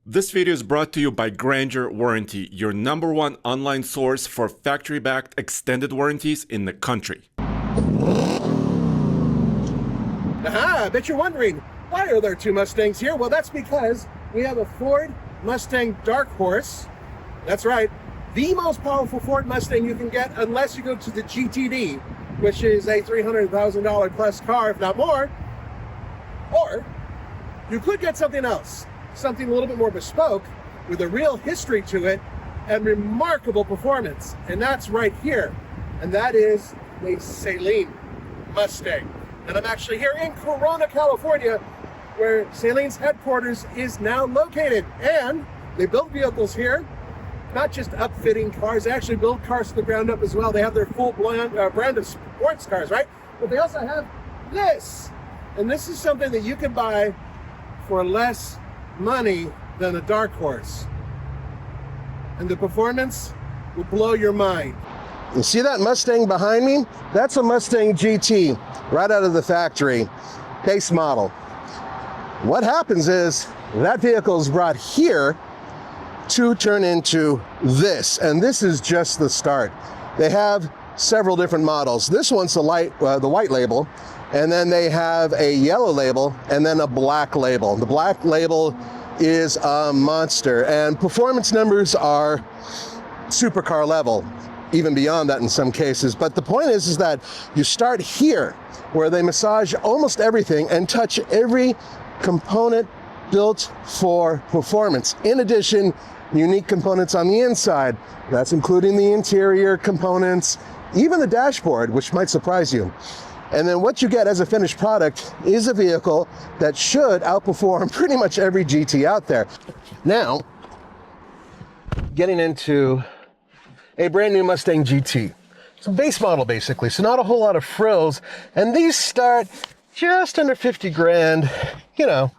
This video is brought to you by Grainger Warranty, your #1 online source for factory-backed extended warranties in the country. Aha, I bet you're wondering, why are there two Mustangs here? Well, that's because we have a Ford Mustang Dark Horse. That's right, the most powerful Ford Mustang you can get unless you go to the GTD, which is a $300,000 plus car, if not more. Or you could get something else, something a little bit more bespoke with a real history to it and remarkable performance. And that's right here. And that is the Saleen Mustang. And I'm actually here in Corona, California, where Saleen's headquarters is now located. And they build vehicles here, not just upfitting cars, they actually build cars from the ground up as well. They have their full brand of sports cars, right? But they also have this. And this is something that you can buy for less money than a Dark Horse. And the performance will blow your mind. You see that Mustang behind me? That's a Mustang GT, right out of the factory, base model. What happens is that vehicle is brought here to turn into this, and this is just the start. They have several different models. This one's the white label, and then they have a yellow label and then a black label. The black label is a monster, and performance numbers are supercar level, even beyond that in some cases. But the point is that you start here, where they massage almost everything and touch every component built for performance. In addition, unique components on the inside. That's including the interior components, even the dashboard, which might surprise you. And then what you get as a finished product is a vehicle that should outperform pretty much every GT out there. Now, getting into a brand new Mustang GT. It's a base model basically, so not a whole lot of frills. And these start just under 50 grand, you know,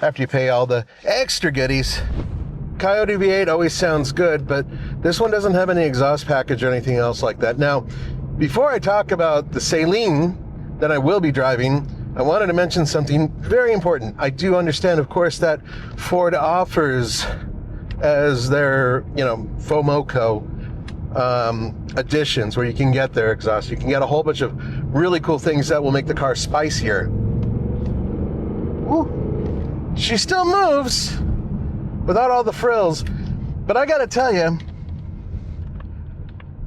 after you pay all the extra goodies. Coyote V8 always sounds good, but this one doesn't have any exhaust package or anything else like that. Now, before I talk about the Saleen that I will be driving, I wanted to mention something very important. I do understand, of course, that Ford offers as their, FOMOCO additions where you can get their exhaust. You can get a whole bunch of really cool things that will make the car spicier. Ooh, she still moves without all the frills, but I gotta tell you,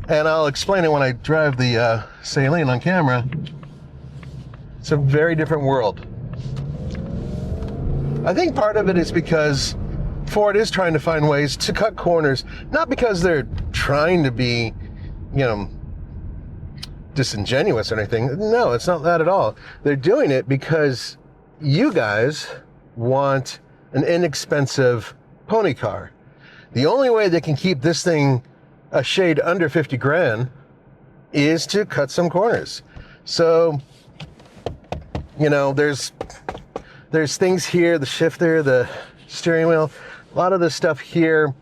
and I'll explain it when I drive the Saleen on camera, it's a very different world. I think part of it is because Ford is trying to find ways to cut corners, not because they're trying to be, disingenuous or anything. No, it's not that at all. They're doing it because you guys want an inexpensive pony car. The only way they can keep this thing a shade under 50 grand is to cut some corners. So, there's things here, the shifter, the steering wheel, a lot of this stuff here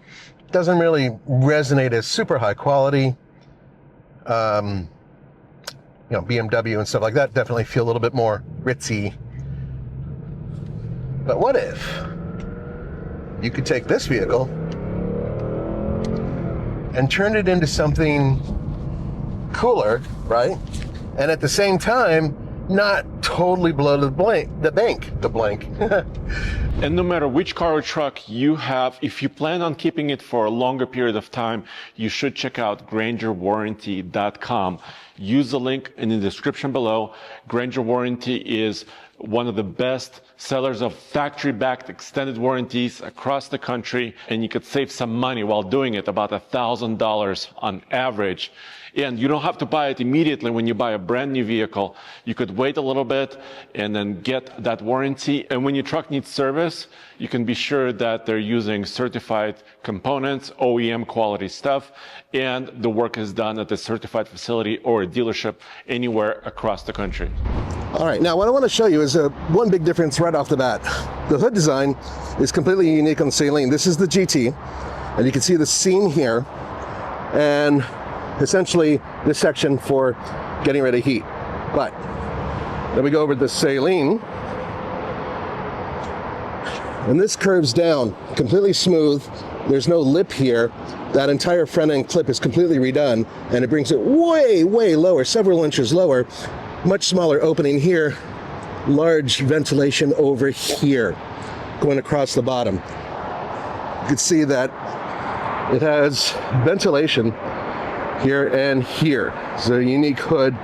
doesn't really resonate as super high quality. BMW and stuff like that definitely feel a little bit more ritzy. But what if you could take this vehicle and turn it into something cooler, right? And at the same time, not totally blow the blank. And no matter which car or truck you have, if you plan on keeping it for a longer period of time, you should check out GraingerWarranty.com. Use the link in the description below. Grainger Warranty is one of the best sellers of factory-backed extended warranties across the country, and you could save some money while doing it, about $1,000 on average. And you don't have to buy it immediately when you buy a brand new vehicle. You could wait a little bit and then get that warranty. And when your truck needs service, you can be sure that they're using certified components, OEM quality stuff, and the work is done at a certified facility or a dealership anywhere across the country. All right, now what I want to show you is one big difference right off the bat. The hood design is completely unique on the Saleen. This is the GT, and you can see the seam here, and essentially this section for getting rid of heat. But then we go over to the Saleen. And this curves down, completely smooth. There's no lip here. That entire front end clip is completely redone, and it brings it way, way lower, several inches lower. Much smaller opening here, large ventilation over here, going across the bottom. You can see that it has ventilation here and here. It's a unique hood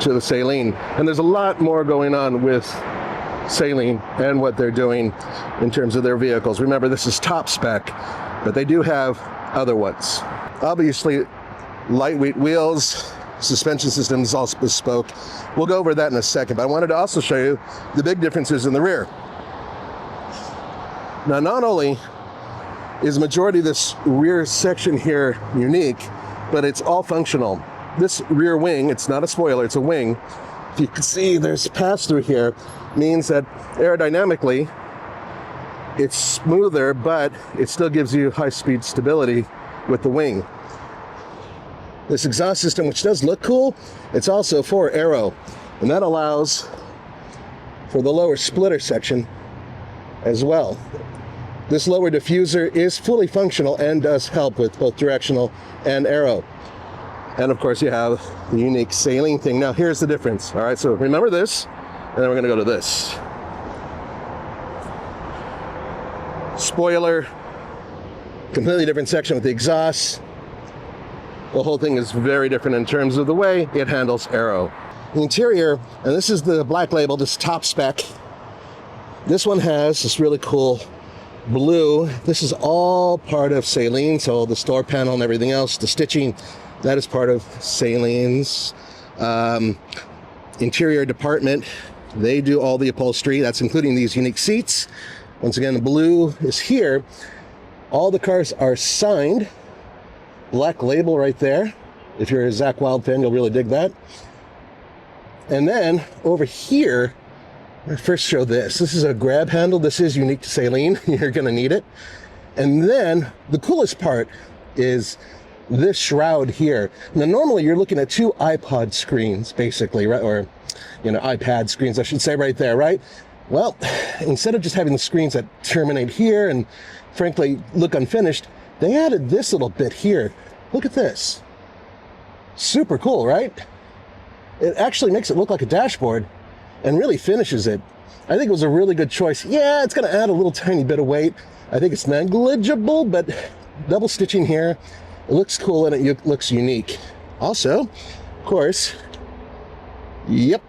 to the Saleen. And there's a lot more going on with Saleen and what they're doing in terms of their vehicles. Remember, this is top spec, but they do have other ones. Obviously, lightweight wheels, suspension system is all bespoke. We'll go over that in a second, but I wanted to also show you the big differences in the rear. Now, not only is the majority of this rear section here unique, but it's all functional. This rear wing, it's not a spoiler, it's a wing. If you can see there's pass-through here, means that aerodynamically, it's smoother, but it still gives you high-speed stability with the wing. This exhaust system, which does look cool, it's also for aero, and that allows for the lower splitter section as well. This lower diffuser is fully functional and does help with both directional and aero. And of course you have the unique Saleen thing. Now here's the difference. All right, so remember this, and then we're gonna go to this. Spoiler, completely different section with the exhaust. The whole thing is very different in terms of the way it handles aero. The interior, and this is the black label, this top spec. This one has this really cool blue. This is all part of Saleen, so the store panel and everything else, the stitching, that is part of Saleen's interior department. They do all the upholstery. That's including these unique seats. Once again, the blue is here. All the cars are signed. Black label right there. If you're a Zakk Wylde fan, you'll really dig that. And then over here, I first show this. This is a grab handle. This is unique to Saleen. You're gonna need it. And then the coolest part is this shroud here. Now normally you're looking at two iPod screens basically, right? Or, you know, iPad screens, I should say, right there, right? Well, instead of just having the screens that terminate here and frankly look unfinished, they added this little bit here. Look at this. Super cool, right? It actually makes it look like a dashboard and really finishes it. I think it was a really good choice. Yeah, it's gonna add a little tiny bit of weight. I think it's negligible, but double stitching here, it looks cool and it looks unique. Also, of course, yep.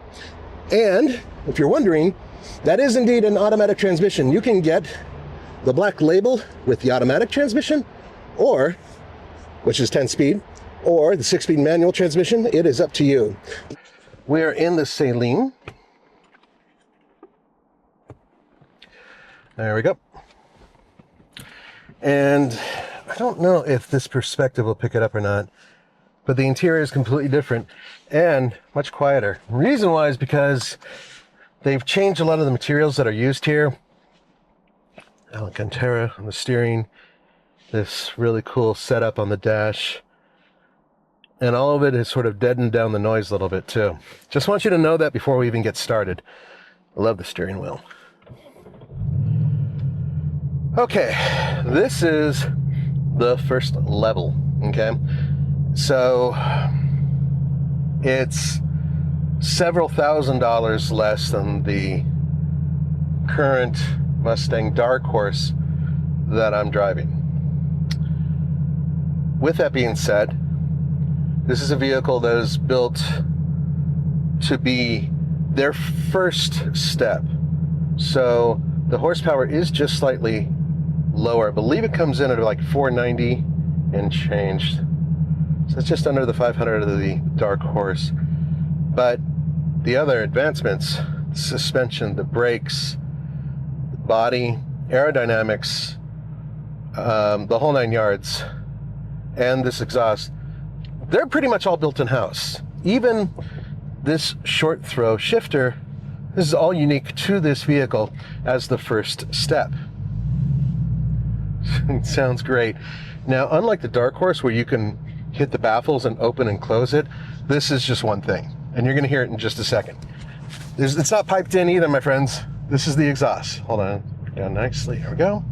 And if you're wondering, that is indeed an automatic transmission. You can get the black label with the automatic transmission, or, which is 10-speed, or the 6-speed manual transmission. It is up to you. We're in the Saleen. There we go. And I don't know if this perspective will pick it up or not, but the interior is completely different and much quieter. The reason why is because they've changed a lot of the materials that are used here. Alcantara on the steering, this really cool setup on the dash, and all of it has sort of deadened down the noise a little bit too. Just want you to know that before we even get started. I love the steering wheel. Okay, this is the first level, okay? So it's several $1,000s less than the current Mustang Dark Horse that I'm driving. With that being said, this is a vehicle that is built to be their first step. So the horsepower is just slightly lower. I believe it comes in at like 490 and changed. So it's just under the 500 of the Dark Horse. But the other advancements, the suspension, the brakes, the body, aerodynamics, the whole 9 yards, and this exhaust, they're pretty much all built in-house. Even this short throw shifter, this is all unique to this vehicle as the first step. It sounds great. Now, unlike the Dark Horse where you can hit the baffles and open and close it, this is just one thing. And you're gonna hear it in just a second. It's not piped in either, my friends. This is the exhaust. Hold on. Down nicely. Here we go.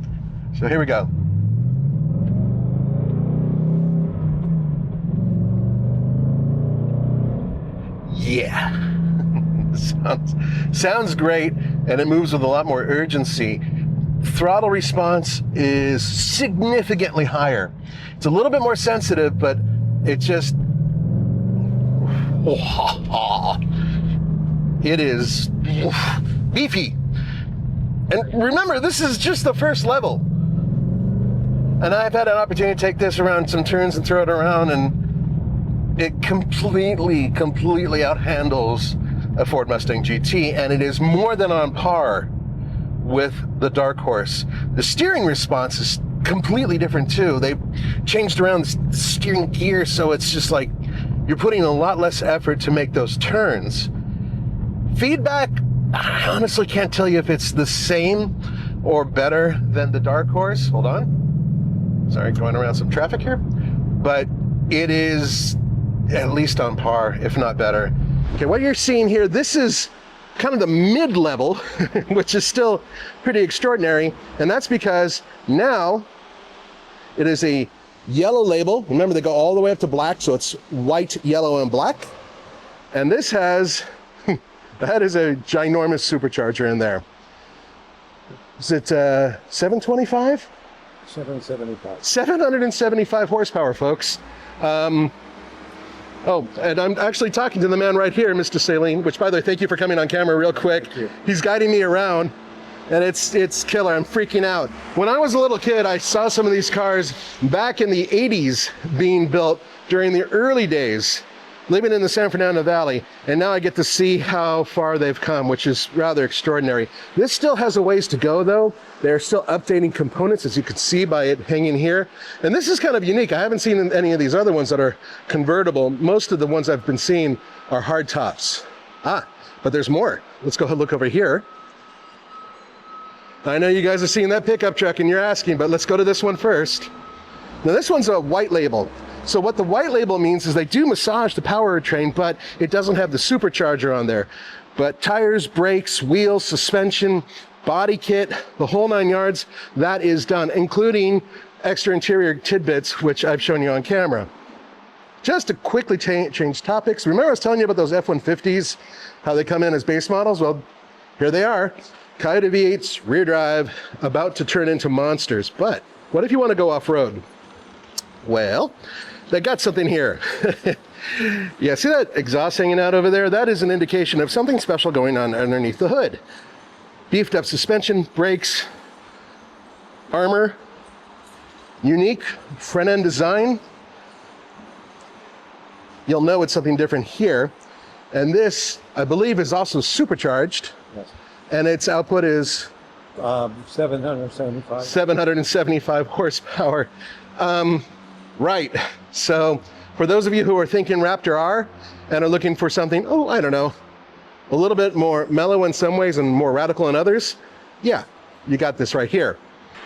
So here we go. Yeah. sounds great, and it moves with a lot more urgency. Throttle response is significantly higher. It's a little bit more sensitive, but it just... it is beefy. And remember, this is just the first level. And I've had an opportunity to take this around some turns and throw it around, and it completely outhandles a Ford Mustang GT, and it is more than on par with the Dark Horse. The steering response is completely different too. They've changed around the steering gear, so it's just like you're putting a lot less effort to make those turns. Feedback, I honestly can't tell you if it's the same or better than the Dark Horse. Hold on. Sorry, going around some traffic here. But it is at least on par, if not better. Okay, what you're seeing here, this is kind of the mid-level, which is still pretty extraordinary. And that's because now it is a yellow label. Remember, they go all the way up to black, so it's white, yellow, and black. And this has, that is a ginormous supercharger in there. Is it 725? 775. 775 horsepower, folks. Oh, and I'm actually talking to the man right here, Mr. Saleen, which, by the way, thank you for coming on camera real quick. Thank you. He's guiding me around, and it's killer. I'm freaking out. When I was a little kid, I saw some of these cars back in the 80s being built during the early days, living in the San Fernando Valley, and now I get to see how far they've come, which is rather extraordinary. This still has a ways to go, though. They're still updating components, as you can see by it hanging here. And this is kind of unique. I haven't seen any of these other ones that are convertible. Most of the ones I've been seeing are hard tops. But there's more. Let's go look over here. I know you guys are seeing that pickup truck and you're asking, but let's go to this one first. Now, this one's a white label. So what the white label means is they do massage the powertrain, but it doesn't have the supercharger on there. But tires, brakes, wheels, suspension, body kit, the whole 9 yards, that is done, including extra interior tidbits, which I've shown you on camera. Just to quickly change topics, remember I was telling you about those F-150s, how they come in as base models? Well, here they are. Coyote V8s, rear drive, about to turn into monsters. But what if you want to go off-road? Well, they got something here. Yeah, see that exhaust hanging out over there? That is an indication of something special going on underneath the hood. Beefed up suspension, brakes, armor, unique front end design. You'll know it's something different here. And this, I believe, is also supercharged. Yes. And its output is 775. 775 horsepower. Right. So for those of you who are thinking Raptor R and are looking for something, I don't know, a little bit more mellow in some ways and more radical in others, yeah, you got this right here.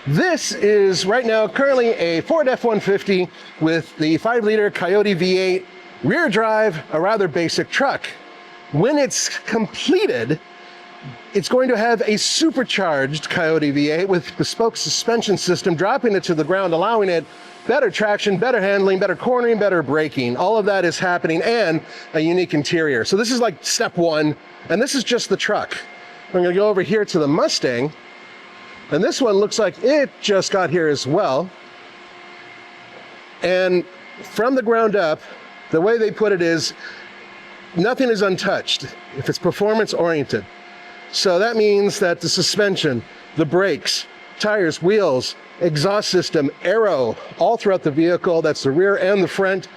This is right now currently a Ford F-150 with the 5-liter Coyote V8 rear drive, a rather basic truck. When it's completed, it's going to have a supercharged Coyote V8 with bespoke suspension system, dropping it to the ground, allowing it better traction, better handling, better cornering, better braking. All of that is happening, and a unique interior. So this is like step one, and this is just the truck. I'm gonna go over here to the Mustang, and this one looks like it just got here as well. And from the ground up, the way they put it is, nothing is untouched if it's performance oriented. So that means that the suspension, the brakes, tires, wheels, exhaust system, aero, all throughout the vehicle, that's the rear and the front,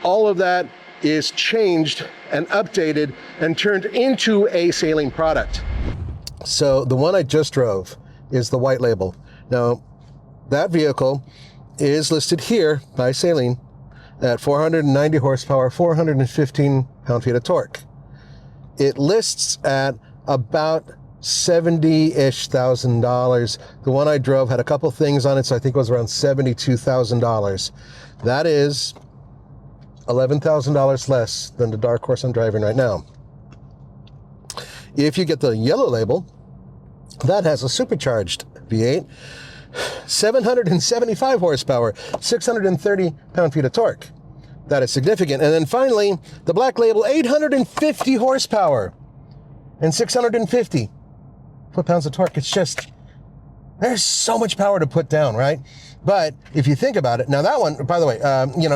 all of that is changed and updated and turned into a Saleen product. So the one I just drove is the white label. Now, that vehicle is listed here by Saleen at 490 horsepower, 415 pound-feet of torque. It lists at about $70,000-ish. The one I drove had a couple things on it, so I think it was around $72,000. That is $11,000 less than the Dark Horse I'm driving right now. If you get the yellow label, that has a supercharged V8. 775 horsepower, 630 pound-feet of torque. That is significant. And then finally, the Black Label, 850 horsepower and 650 foot-pounds of torque. It's just, there's so much power to put down, right? But if you think about it, now that one, by the way,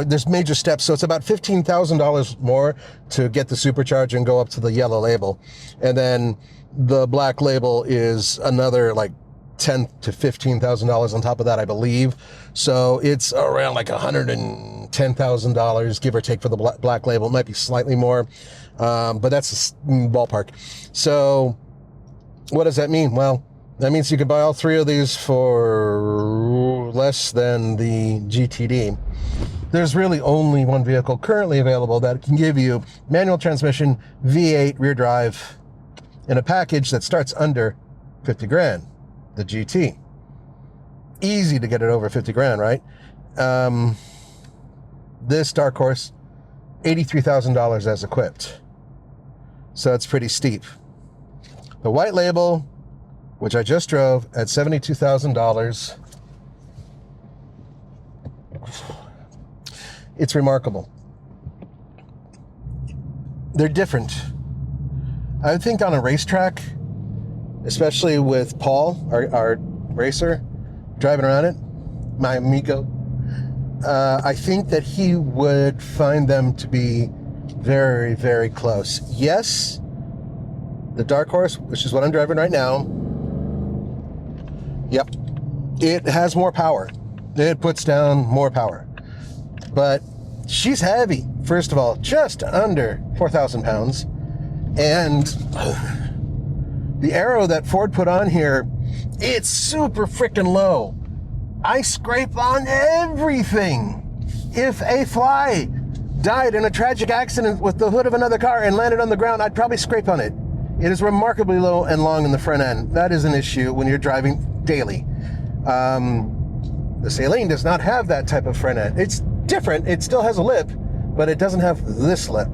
there's major steps. So it's about $15,000 more to get the supercharge and go up to the yellow label. And then the Black Label is another like $10,000 to $15,000 on top of that, I believe. So it's around like $110,000, give or take, for the Black Label. It might be slightly more, but that's a ballpark. So what does that mean? Well, that means you could buy all three of these for less than the GTD. There's really only one vehicle currently available that can give you manual transmission, V8 rear drive in a package that starts under 50 grand, the GT. Easy to get it over 50 grand, right? This Dark Horse, $83,000 as equipped. So it's pretty steep. The White Label, which I just drove at $72,000. It's remarkable. They're different. I think on a racetrack, especially with Paul, our racer, driving around it, my amigo, I think that he would find them to be very, very close. Yes, the Dark Horse, which is what I'm driving right now, yep, it has more power. It puts down more power. But she's heavy, first of all, just under 4,000 pounds. And the aero that Ford put on here, it's super freaking low. I scrape on everything. If a fly died in a tragic accident with the hood of another car and landed on the ground, I'd probably scrape on it. It is remarkably low and long in the front end. That is an issue when you're driving daily. The Saleen does not have that type of front end. It's different. It still has a lip, but it doesn't have this lip.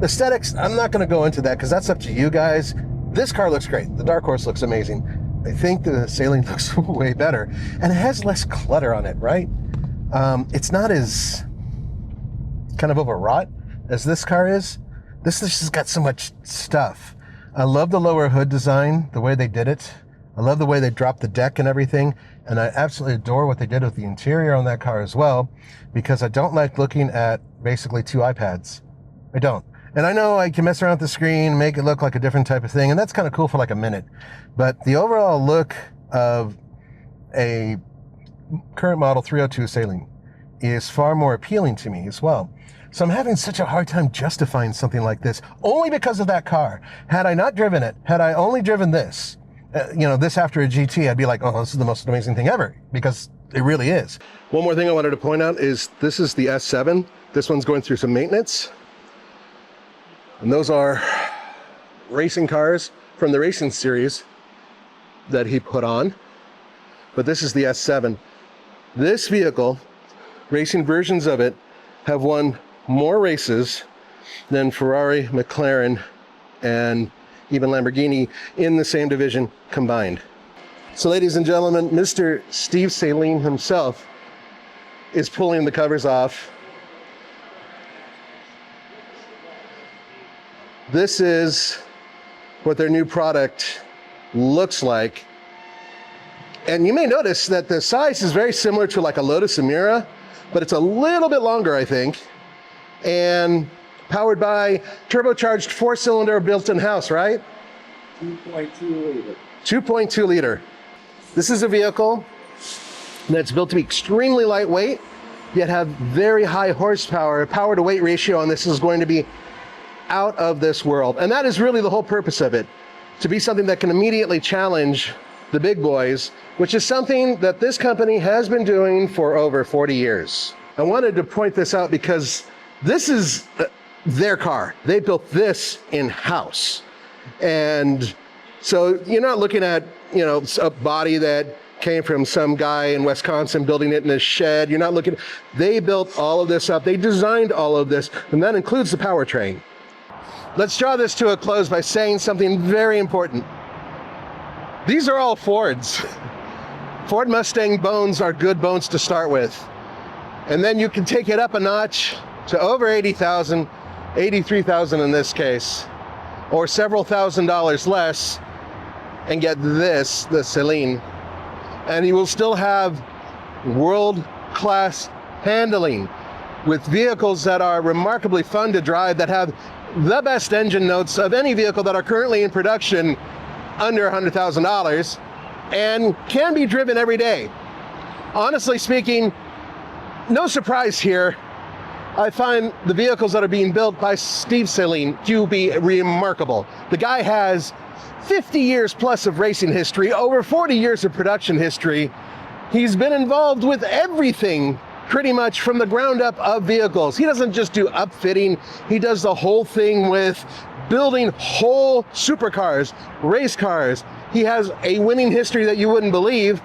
Aesthetics, I'm not going to go into that because that's up to you guys. This car looks great. The Dark Horse looks amazing. I think the Saleen looks way better, and it has less clutter on it, right? It's not as kind of overwrought as this car is. This has got so much stuff. I love the lower hood design, the way they did it. I love the way they dropped the deck and everything, and I absolutely adore what they did with the interior on that car as well, because I don't like looking at basically two iPads. I don't. And I know I can mess around with the screen, make it look like a different type of thing, and that's kind of cool for like a minute. But the overall look of a current model 302 Saleen is far more appealing to me as well. So I'm having such a hard time justifying something like this, only because of that car. Had I not driven it, had I only driven this, this after a GT, I'd be like, oh, this is the most amazing thing ever, because it really is. One more thing I wanted to point out is this is the S7. This one's going through some maintenance. And those are racing cars from the racing series that he put on. But this is the S7. This vehicle, racing versions of it, have won more races than Ferrari, McLaren, and even Lamborghini in the same division combined. So ladies and gentlemen, Mr. Steve Saleen himself is pulling the covers off. This is what their new product looks like. And you may notice that the size is very similar to like a Lotus Emira, but it's a little bit longer, I think. And powered by turbocharged 4-cylinder built in-house, right? 2.2 liter. 2.2 liter. This is a vehicle that's built to be extremely lightweight, yet have very high horsepower. Power to weight ratio on this is going to be out of this world. And that is really the whole purpose of it, to be something that can immediately challenge the big boys, which is something that this company has been doing for over 40 years. I wanted to point this out because this is their car. They built this in-house. And so you're not looking at, a body that came from some guy in Wisconsin building it in his shed. You're not looking, they built all of this up. They designed all of this, and that includes the powertrain. Let's draw this to a close by saying something very important. These are all Fords. Ford Mustang bones are good bones to start with. And then you can take it up a notch to over 80,000, 83,000 in this case, or several $1,000s less, and get this, the Saleen. And you will still have world-class handling with vehicles that are remarkably fun to drive, that have the best engine notes of any vehicle that are currently in production under $100,000 and can be driven every day. Honestly speaking, no surprise here. I find the vehicles that are being built by Steve Saleen to be remarkable. The guy has 50 years plus of racing history, over 40 years of production history. He's been involved with everything pretty much from the ground up of vehicles. He doesn't just do upfitting, he does the whole thing with building whole supercars, race cars. He has a winning history that you wouldn't believe.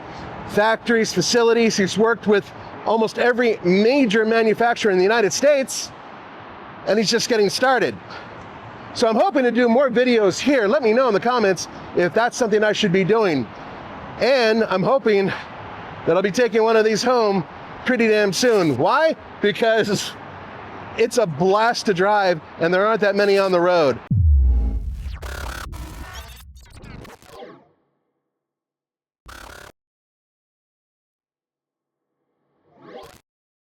Factories, facilities, he's worked with almost every major manufacturer in the United States, and he's just getting started. So I'm hoping to do more videos here. Let me know in the comments if that's something I should be doing. And I'm hoping that I'll be taking one of these home pretty damn soon. Why? Because it's a blast to drive and there aren't that many on the road.